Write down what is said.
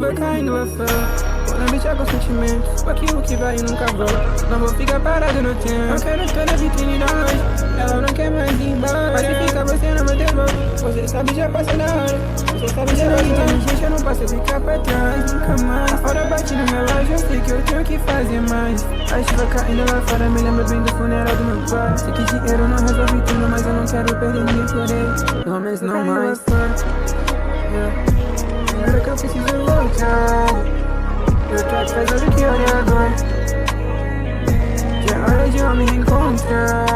chuva caindo lá fora. Vou na bicha com sentimentos, com aquilo que vai e nunca volta. Não vou ficar parado no tempo, eu quero toda a vitrine da noite. Ela não quer mais ir embora, mas se ficar você não vai devolver. Você sabe, já passei da hora. Você sabe, já vai inteligente, eu não posso ficar pra trás, nunca mais. A hora bate no relógio, eu sei que eu tenho que fazer mais. A chuva caindo lá fora, me lembra bem do funeral do meu pai. Sei que dinheiro não resolve tudo, mas eu não quero perder ninguém por ele. Pelo menos não mais. Lembra que eu preciso voltar. Eu tô atrás do que olha agora. Já é hora de eu me reencontrar.